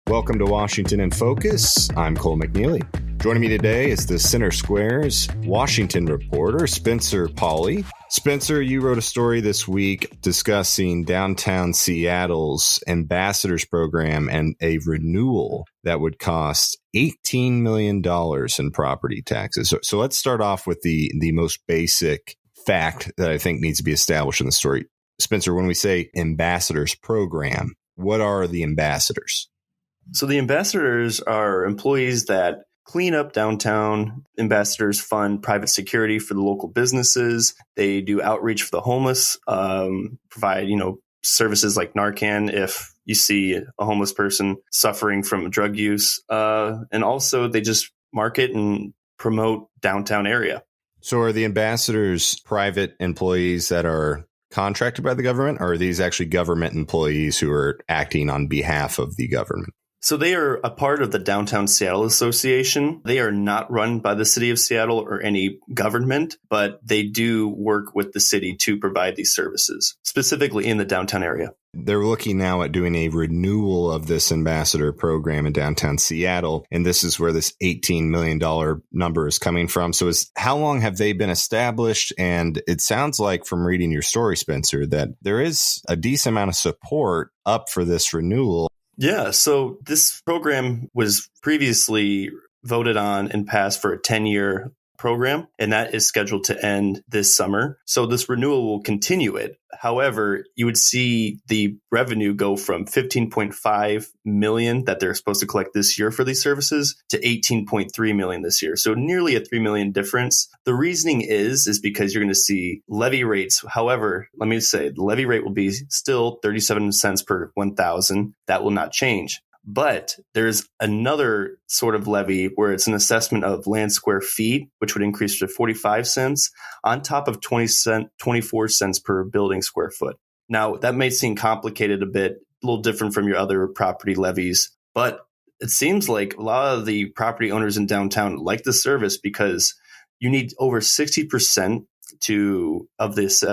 Welcome to Washington in Focus. I'm Cole McNeely. Joining me today is the Center Square's Washington reporter, Spencer Pauly. Spencer, you wrote a story this week discussing downtown Seattle's ambassadors program and a renewal that would cost $18 million in property taxes. So let's start off with the most basic fact that I think needs to be established in the story. Spencer, when we say ambassadors program, what are the ambassadors? So the ambassadors are employees that clean up downtown. Ambassadors fund private security for the local businesses. They do outreach for the homeless, provide, services like Narcan if you see a homeless person suffering from drug use. And also they just market and promote downtown area. So are the ambassadors private employees that are contracted by the government, or are these actually government employees who are acting on behalf of the government? So they are a part of the Downtown Seattle Association. They are not run by the city of Seattle or any government, but they do work with the city to provide these services, specifically in the downtown area. They're looking now at doing a renewal of this ambassador program in downtown Seattle, and this is where this $18 million number is coming from. So how long have they been established? And it sounds like from reading your story, Spencer, that there is a decent amount of support up for this renewal. Yeah, so this program was previously voted on and passed for a 10-year program, and that is scheduled to end this summer. So this renewal will continue it. However, you would see the revenue go from $15.5 million that they're supposed to collect this year for these services to $18.3 million this year. So nearly a $3 million difference. The reasoning is because you're going to see levy rates. However, let me say the levy rate will be still 37 cents per 1,000. That will not change. But there's another sort of levy where it's an assessment of land square feet, which would increase to 45 cents on top of 24 cents per building square foot. Now, that may seem complicated a bit, a little different from your other property levies, but it seems like a lot of the property owners in downtown like the service because you need over 60% of this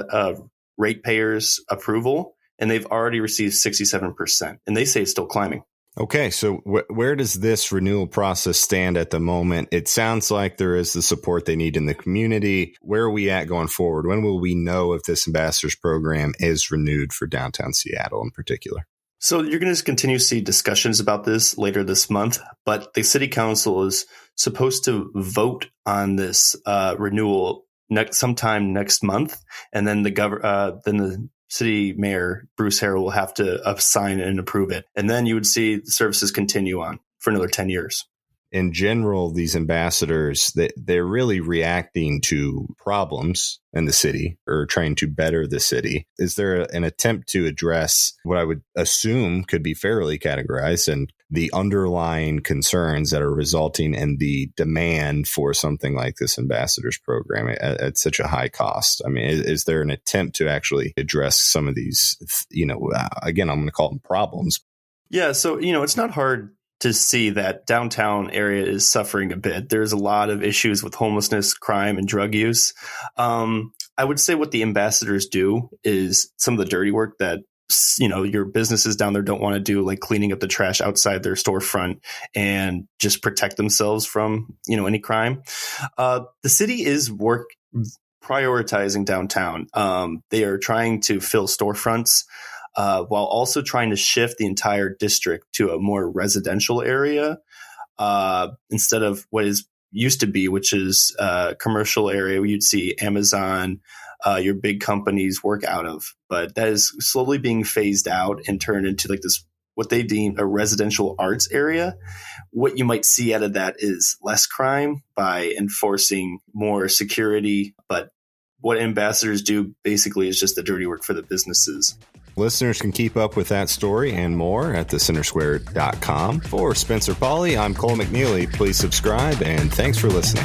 ratepayers' approval, and they've already received 67%, and they say it's still climbing. Okay, so where does this renewal process stand at the moment? It sounds like there is the support they need in the community. Where are we at going forward? When will we know if this ambassadors program is renewed for downtown Seattle in particular? So you're going to continue to see discussions about this later this month, but the city council is supposed to vote on this renewal sometime next month, and then the city mayor, Bruce Harrell, will have to sign and approve it. And then you would see the services continue on for another 10 years. In general, these ambassadors, they're really reacting to problems in the city or trying to better the city. Is there an attempt to address what I would assume could be fairly categorized and the underlying concerns that are resulting in the demand for something like this ambassadors program at such a high cost? I mean, is there an attempt to actually address some of these, again, I'm going to call them problems? Yeah. So, it's not hard to see that downtown area is suffering a bit. There's a lot of issues with homelessness, crime, and drug use. I would say what the ambassadors do is some of the dirty work that your businesses down there don't want to do, like cleaning up the trash outside their storefront and just protect themselves from, any crime. The city is prioritizing downtown. They are trying to fill storefronts while also trying to shift the entire district to a more residential area instead of what is used to be, which is a commercial area where you'd see Amazon, your big companies work out of. But that is slowly being phased out and turned into like this, what they deem a residential arts area. What you might see out of that is less crime by enforcing more security. But what ambassadors do basically is just the dirty work for the businesses. Listeners can keep up with that story and more at thecentersquare.com. For Spencer Pauly, I'm Cole McNeely. Please subscribe and thanks for listening.